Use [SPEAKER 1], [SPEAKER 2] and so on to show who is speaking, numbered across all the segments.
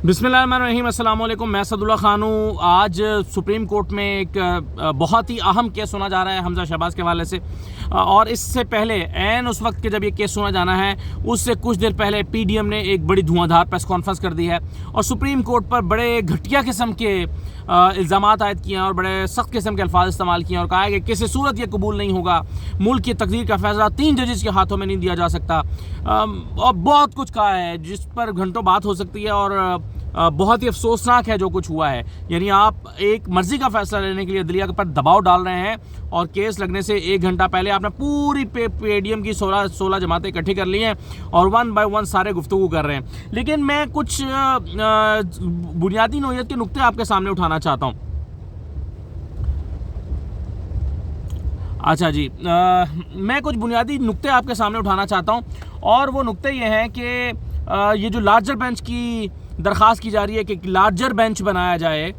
[SPEAKER 1] बिस्मिल्लाहिर्रहमानिर्रहीम, अस्सलाम वालेकुम। मैं सदुल्ला खान हूँ। आज सुप्रीम कोर्ट में एक बहुत ही अहम केस सुना जा रहा है हमजा शहबाज के हवाले से, और इससे पहले ऐन उस वक्त के जब ये केस सुना जाना है उससे कुछ देर पहले पीडीएम ने एक बड़ी धुआंधार प्रेस कॉन्फ्रेंस कर दी है और सुप्रीम कोर्ट पर बड़े घटिया किस्म के इल्ज़ामात आयद किए हैं और बड़े सख्त किस्म के अल्फाज इस्तेमाल किए हैं और कहा है कि किसी सूरत ये कबूल नहीं होगा, मुल्क की तकदीर का फैसला 3 जजेस के हाथों में नहीं दिया जा सकता, और बहुत कुछ कहा है जिस पर घंटों बात हो सकती है और बहुत ही अफसोसनाक है जो कुछ हुआ है। यानी आप एक मर्जी का फैसला लेने के लिए अदलिया के पर दबाव डाल रहे हैं और केस लगने से 1 घंटा पहले आपने पूरी पीडीएम की 16 जमातें इकट्ठी कर ली हैं और 1 बाय 1 सारे गुफ्तगू कर रहे हैं। लेकिन मैं कुछ बुनियादी नौइयत के नुक्ते आपके सामने उठाना चाहता हूँ। अच्छा जी, मैं कुछ बुनियादी नुक्ते आपके सामने उठाना चाहता हूँ और वो नुक्ते ये हैं कि ये जो लार्जर बेंच की दरख्वास्त की जा रही है कि लार्जर बेंच बनाया जाए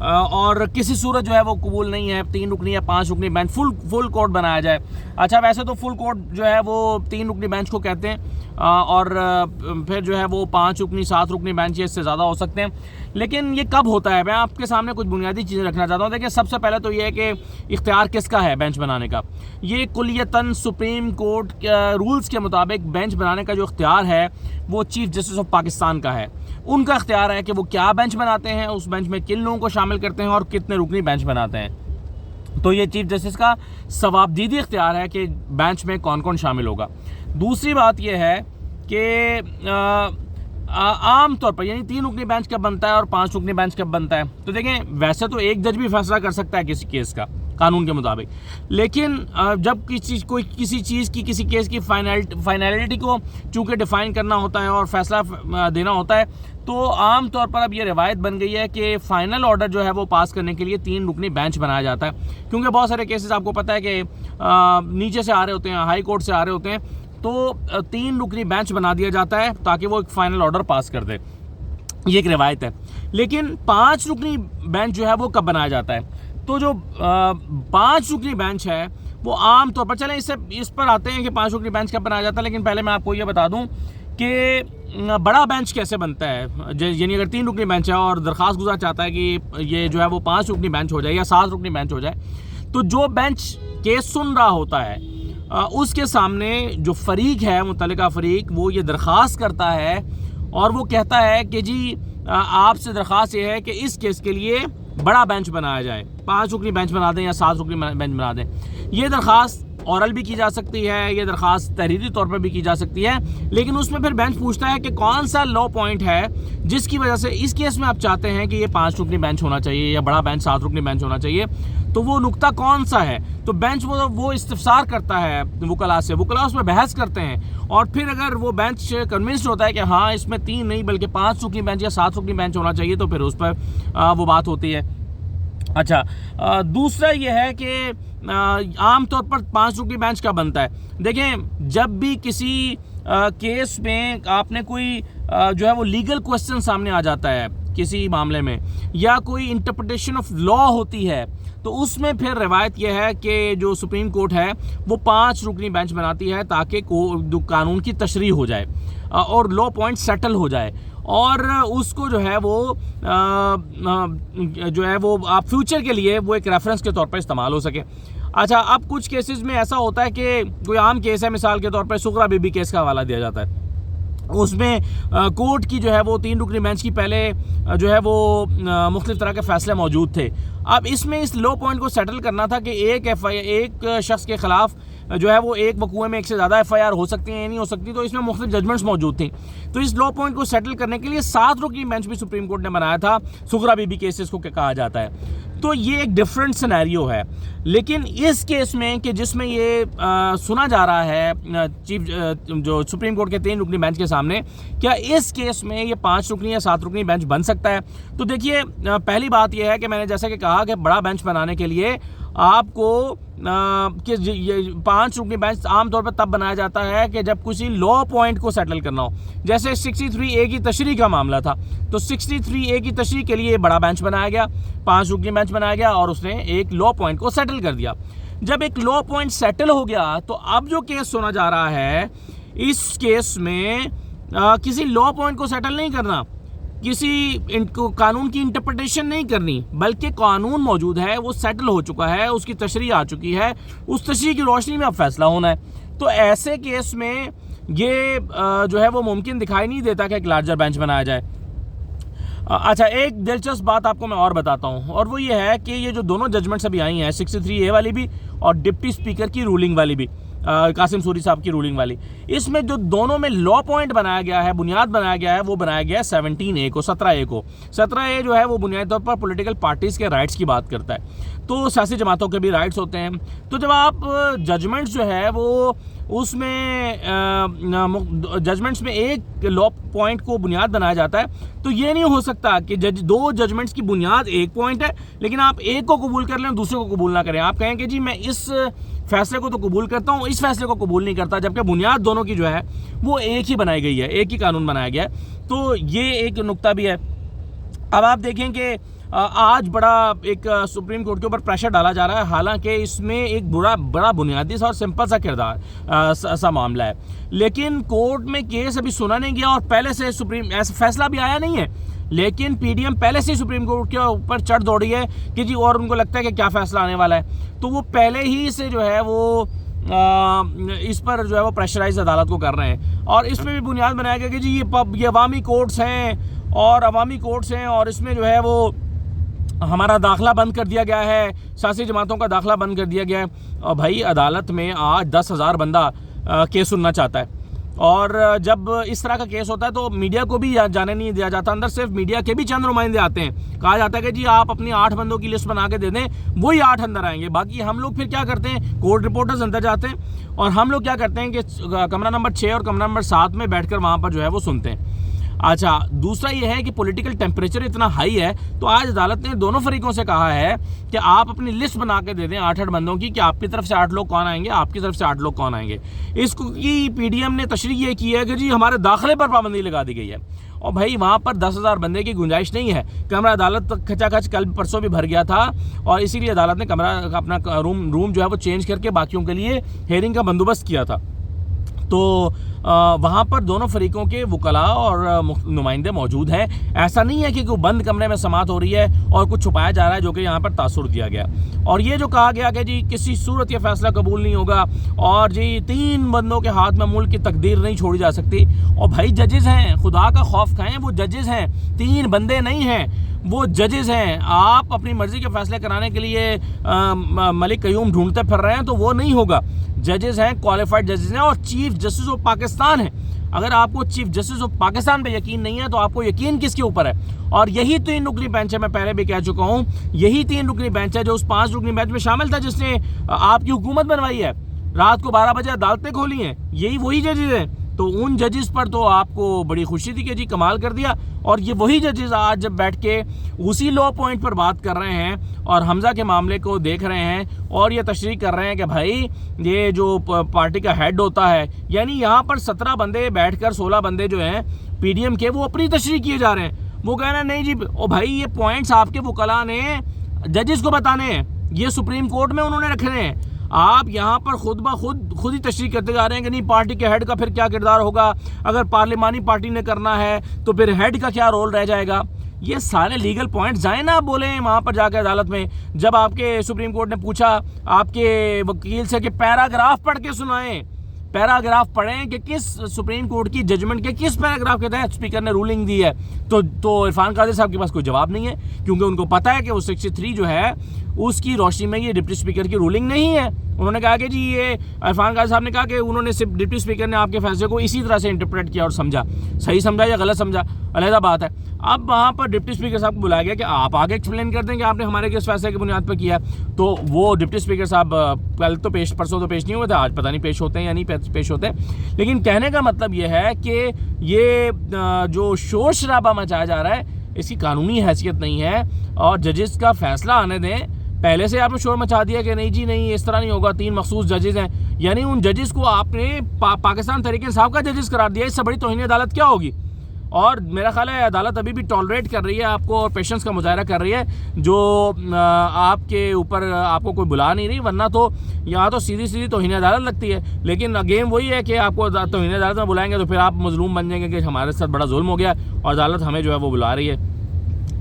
[SPEAKER 1] और किसी सूरत जो है वो कबूल नहीं है, 3 रुकनी या 5 रुकनी बेंच, फुल कोर्ट बनाया जाए। अच्छा, वैसे तो फुल कोर्ट जो है वो 3 रुकनी बेंच को कहते हैं और फिर जो है वो 5 रुकनी 7 रुकनी बेंच, इससे ज़्यादा हो सकते हैं। लेकिन ये कब होता है, मैं आपके सामने कुछ बुनियादी चीज़ें रखना चाहता हूँ। देखिए, सबसे पहले तो ये है कि इख्तियार किसका है बेंच बनाने का। ये कुलियतन सुप्रीम कोर्ट रूल्स के मुताबिक बेंच बनाने का जो इख्तियार है वो चीफ जस्टिस ऑफ पाकिस्तान का है। उनका इख्तियार है कि वो क्या बेंच बनाते हैं, उस बेंच में किन लोगों को शामिल करते हैं और कितने रुकनी बेंच बनाते हैं। तो ये चीफ जस्टिस का सवाबदीदी इख्तियार है कि बेंच में कौन कौन शामिल होगा। दूसरी बात यह है कि आम तौर पर यानी 3 रुकनी बेंच कब बनता है और 5 रुकनी बेंच कब बनता है। तो देखें, वैसे तो एक जज भी फैसला कर सकता है किसी केस का कानून के मुताबिक, लेकिन जब किसी चीज़ की किसी केस की फाइनलिटी को चूँकि डिफाइन करना होता है और फैसला देना होता है, तो आम तौर पर अब ये रिवायत बन गई है कि फ़ाइनल ऑर्डर जो है वो पास करने के लिए 3 रुकनी बेंच बनाया जाता है। क्योंकि बहुत सारे केसेस आपको पता है कि नीचे से आ रहे होते हैं, हाई कोर्ट से आ रहे होते हैं, तो 3 रुकनी बेंच बना दिया जाता है ताकि वो एक फ़ाइनल ऑर्डर पास कर दे। ये एक रिवायत है। लेकिन 5 रुकनी बेंच जो है वो कब बनाया जाता है? तो जो 5 रुकनी बेंच है वो आम तौर पर, चलें इस पर आते हैं कि 5 रुकनी बेंच कब बनाया जाता है। लेकिन पहले मैं आपको ये बता दूं कि बड़ा बेंच कैसे बनता है। यानी अगर 3 रुकनी बेंच है और दरख्वास्त गुजार चाहता है कि ये जो है वो 5 रुकनी बेंच हो जाए या 7 रुकनी बेंच हो जाए, तो जो बेंच केस सुन रहा होता है उसके सामने जो फरीक है, मुतल्लिका फरीक, वो ये दरख्वास्त करता है और वो कहता है कि जी आपसे दरख्वास्त ये है कि इस केस के लिए बड़ा बेंच बनाया जाए, 5 रुकनी बेंच बना दें या 7 रुकनी बेंच बना दें। ये दरख्वास्त औरल भी की जा सकती है, ये दरख्वास्त तहरीरी तौर पर भी की जा सकती है, लेकिन उसमें फिर बेंच पूछता है कि कौन सा लॉ पॉइंट है जिसकी वजह से इस केस में आप चाहते हैं कि ये 5 रुकनी बेंच होना चाहिए या बड़ा बेंच 7 रुकनी बेंच होना चाहिए। तो वो नुक्ता कौन सा है? तो बेंच वो इस्तिफसार करता है वुकला से, वुकला उसमें बहस करते हैं और फिर अगर वो बेंच कन्विंस्ड होता है कि हाँ इसमें 3 नहीं बल्कि 5 रुकनी बेंच या 7 रुकनी बेंच होना चाहिए, तो फिर उस पर वो बात होती है। अच्छा, दूसरा ये है कि आम तौर पर 5 रुकनी बेंच का बनता है। देखें, जब भी किसी केस में आपने कोई जो है वो लीगल क्वेश्चन सामने आ जाता है किसी मामले में या कोई इंटरप्रिटेशन ऑफ लॉ होती है, तो उसमें फिर रिवायत यह है कि जो सुप्रीम कोर्ट है वो 5 रुकनी बेंच बनाती है ताकि कानून की तशरीह हो जाए और लॉ पॉइंट सेटल हो जाए और उसको जो है वो आप फ्यूचर के लिए वो एक रेफरेंस के तौर पर इस्तेमाल हो सके। अच्छा, अब कुछ केसेस में ऐसा होता है कि कोई आम केस है, मिसाल के तौर पर सुगरा बीबी केस का हवाला दिया जाता है, उसमें कोर्ट की जो है वो 3 रुकनी बेंच की पहले जो है वो मुख्तलिफ तरह के फैसले मौजूद थे। अब इसमें इस लॉ पॉइंट को सेटल करना था कि एक शख्स के खिलाफ जो है वो एक वकूए में 1 से ज़्यादा FIR हो सकती हैं या नहीं हो सकती, तो इसमें मुख्तलिफ जजमेंट्स मौजूद थी। तो इस लॉ पॉइंट को सेटल करने के लिए 7 रुकनी बेंच भी सुप्रीम कोर्ट ने बनाया था, सुगरा बीबी केसेस को कहा जाता है। तो ये एक डिफरेंट सिनेरियो है। लेकिन इस केस में कि जिसमें ये सुना जा रहा है जो सुप्रीम कोर्ट के 3 रुकनी बेंच के सामने, क्या इस केस में ये 5 रुकनी या 7 रुकनी बेंच बन सकता है? तो देखिए, पहली बात यह है कि मैंने जैसा कि कहा कि बड़ा बेंच बनाने के लिए आपको कि 5 रुकनी बेंच आमतौर पर तब बनाया जाता है कि जब किसी लॉ पॉइंट को सेटल करना हो। जैसे 63A की तशरीह का मामला था, तो 63A की तशरीह के लिए बड़ा बेंच बनाया गया, 5 रुकनी बेंच बनाया गया और उसने एक लॉ पॉइंट को सेटल कर दिया। जब एक लॉ पॉइंट सेटल हो गया तो अब जो केस सुना जा रहा है, इस केस में किसी लॉ पॉइंट को सेटल नहीं करना, किसी कानून की इंटरप्रिटेशन नहीं करनी, बल्कि कानून मौजूद है, वो सेटल हो चुका है, उसकी तशरीह आ चुकी है, उस तशरीह की रोशनी में अब फैसला होना है। तो ऐसे केस में ये जो है वो मुमकिन दिखाई नहीं देता कि एक लार्जर बेंच बनाया जाए। अच्छा, एक दिलचस्प बात आपको मैं और बताता हूँ, और वो ये है कि ये जो दोनों जजमेंट्स अभी आई हैं, 63A वाली भी और डिप्टी स्पीकर की रूलिंग वाली भी, कासिम सूरी साहब की रूलिंग वाली, इसमें जो दोनों में लॉ पॉइंट बनाया गया है, बुनियाद बनाया गया है, वो बनाया गया है 17A को, 17A को। 17A जो है वो बुनियादी तौर पर पॉलिटिकल पार्टीज़ के राइट्स की बात करता है, तो सियासी जमातों के भी राइट्स होते हैं। तो जब आप जजमेंट्स जो है वो उसमें जजमेंट्स में एक लॉ पॉइंट को बुनियाद बनाया जाता है, तो ये नहीं हो सकता कि दो जजमेंट्स की बुनियाद एक पॉइंट है, लेकिन आप एक को कबूल कर लें, दूसरे को कबूल ना करें। आप कहें कि जी मैं इस फैसले को तो कबूल करता हूँ, इस फैसले को कबूल नहीं करता, जबकि बुनियाद दोनों की जो है वो एक ही बनाई गई है, एक ही कानून बनाया गया है। तो ये एक नुक्ता भी है। अब आप देखें कि आज बड़ा एक सुप्रीम कोर्ट के ऊपर प्रेशर डाला जा रहा है, हालांकि इसमें एक बड़ा बुनियादी सा और सिंपल सा किरदार सा मामला है, लेकिन कोर्ट में केस अभी सुना नहीं गया और पहले से सुप्रीम ऐसा फैसला भी आया नहीं है, लेकिन पीडीएम पहले से सुप्रीम कोर्ट के ऊपर चढ़ दौड़ी है कि जी, और उनको लगता है कि क्या फैसला आने वाला है, तो वो पहले ही से जो है वो इस पर जो है वो प्रेशराइज अदालत को कर रहे हैं। और इसमें भी बुनियाद बनाया गया कि जी ये अवामी कोर्ट्स हैं और इसमें जो है वो हमारा दाखिला बंद कर दिया गया है, सियासी जमातों का दाखिला बंद कर दिया गया है। और भाई अदालत में आज 10,000 बंदा केस सुनना चाहता है, और जब इस तरह का केस होता है तो मीडिया को भी जाने नहीं दिया जाता, अंदर सिर्फ मीडिया के भी चंद नुमाइंदे आते हैं। कहा जाता है कि जी आप अपनी 8 बंदों की लिस्ट बना के दे दें, वही 8 अंदर आएंगे, बाकी हम लोग फिर क्या करते हैं, कोर्ट रिपोर्टर्स अंदर जाते हैं और हम लोग क्या करते हैं कि कमरा नंबर 6 और कमरा नंबर 7 में बैठकर वहाँ पर जो है वो सुनते हैं। अच्छा, दूसरा ये है कि पॉलिटिकल टेम्परेचर इतना हाई है, तो आज अदालत ने दोनों फरीकों से कहा है कि आप अपनी लिस्ट बना के दे दें 8-8 बंदों की, कि आपकी तरफ से 8 लोग कौन आएंगे, आपकी तरफ से 8 लोग कौन आएंगे। इसको की पीडीएम ने तशरीह ये की है कि जी हमारे दाखिले पर पाबंदी लगा दी गई है, और भाई वहाँ पर 10,000 बंदे की गुंजाइश नहीं है। कमरा अदालत खचाखच कल परसों भी भर गया था, और इसीलिए अदालत ने कमरा अपना रूम जो है वो चेंज करके बाकियों के लिए हेयरिंग का बंदोबस्त किया था। तो वहाँ पर दोनों फरीकों के वकला और नुमाइंदे मौजूद हैं। ऐसा नहीं है कि कोई बंद कमरे में समाअत हो रही है और कुछ छुपाया जा रहा है, जो कि यहाँ पर तासुर दिया गया। और ये जो कहा गया कि जी किसी सूरत ये फैसला कबूल नहीं होगा, और जी 3 बंदों के हाथ में मुल्क की तकदीर नहीं छोड़ी जा सकती। और भाई जजेस हैं, खुदा का खौफ खाएं, वो जजेस हैं, 3 बंदे नहीं हैं, वो जजेस हैं। आप अपनी मर्जी के फैसले कराने के लिए मलिक कयूम ढूंढते फिर रहे हैं, तो वो नहीं होगा। जजेस हैं, क्वालिफाइड जजेस हैं, और चीफ जस्टिस ऑफ पाकिस्तान है। अगर आपको चीफ जस्टिस ऑफ पाकिस्तान पे यकीन नहीं है, तो आपको यकीन किसके ऊपर है? और यही 3 रुकनी बेंच है, मैं पहले भी कह चुका हूँ, यही 3 रुकनी बेंच है जो उस 5 रुकनी बेंच में शामिल था जिसने आपकी हुकूमत बनवाई है, रात को 12 बजे अदालतें खोली हैं, यही वही जजेस हैं। तो उन जजेस पर तो आपको बड़ी खुशी थी कि जी कमाल कर दिया, और ये वही जजेस आज जब बैठ के उसी लॉ पॉइंट पर बात कर रहे हैं और हमजा के मामले को देख रहे हैं और ये तशरीह कर रहे हैं कि भाई ये जो पार्टी का हेड होता है, यानी यहाँ पर 17 बंदे बैठकर 16 बंदे जो हैं पीडीएम के, वो अपनी तशरीह किए जा रहे हैं। वो कह रहे हैं नहीं जी ओ भाई ये पॉइंट्स आपके वकला ने जजेस को बताने हैं, ये सुप्रीम कोर्ट में उन्होंने रखने हैं। आप यहाँ पर खुद ही तशरीह करते जा रहे हैं कि नहीं पार्टी के हेड का फिर क्या किरदार होगा, अगर पार्लिमानी पार्टी ने करना है तो फिर हेड का क्या रोल रह जाएगा। ये सारे लीगल पॉइंट्स जाए ना, बोले वहाँ पर जाकर अदालत में। जब आपके सुप्रीम कोर्ट ने पूछा आपके वकील से कि पैराग्राफ पढ़ के सुनाएं, पैराग्राफ पढ़ें कि किस सुप्रीम कोर्ट की जजमेंट के किस पैराग्राफ के तहत स्पीकर ने रूलिंग दी है, तो इरफान कादिर साहब के पास कोई जवाब नहीं है, क्योंकि उनको पता है कि वो 63 जो है उसकी रोशनी में ये डिप्टी स्पीकर की रूलिंग नहीं है। उन्होंने कहा कि जी ये इरफान कादिर साहब ने कहा कि उन्होंने सिर्फ डिप्टी स्पीकर ने आपके फैसले को इसी तरह से इंटरप्रेट किया और समझा, सही समझा या गलत समझा अलहदा बात है। अब वहाँ पर डिप्टी स्पीकर साहब को बुलाया गया कि आप आगे एक्सप्लेन कर दें कि आपने हमारे किस फैसले की बुनियाद पर किया। तो वो डिप्टी स्पीकर साहब कल तो परसों तो पेश नहीं हुए थे, आज पता नहीं पेश होते हैं या नहीं पेश होते। लेकिन कहने का मतलब ये है कि ये जो शोर शराबा मचाया जा रहा है इसकी कानूनी हैसियत नहीं है, और जजेस का फैसला आने दें। पहले से आपने शोर मचा दिया कि नहीं जी नहीं इस तरह नहीं होगा, 3 मखसूस जजेस हैं, यानी उन जजेस को आपने पाकिस्तान तहरीक इंसाफ का जजेस करार दिया। इससे बड़ी तौहीन अदालत क्या होगी? और मेरा ख्याल है अदालत अभी भी टॉलरेट कर रही है आपको और पेशेंस का मुजाहरा कर रही है, जो आपके ऊपर आपको कोई बुला नहीं रही, वरना तो यहाँ तो सीधी सीधी तौहीन अदालत लगती है। लेकिन गेम वही है कि आपको तौहीन अदालत में बुलाएंगे तो फिर आप मजलूम बन जाएंगे कि हमारे साथ बड़ा जुल्म हो गया और अदालत हमें जो है वो बुला रही है।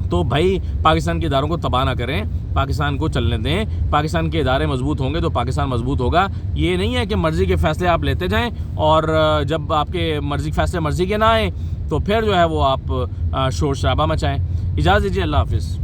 [SPEAKER 1] तो भाई पाकिस्तान के इदारों को तबाह ना करें, पाकिस्तान को चलने दें। पाकिस्तान के इदारे मजबूत होंगे तो पाकिस्तान मजबूत होगा। ये नहीं है कि मर्ज़ी के फ़ैसले आप लेते जाएं और जब आपके फैसले मर्ज़ी के ना आए तो फिर जो है वो आप शोर शराबा मचाएं। इजाज़त दीजिए, अल्लाह हाफ़िज़।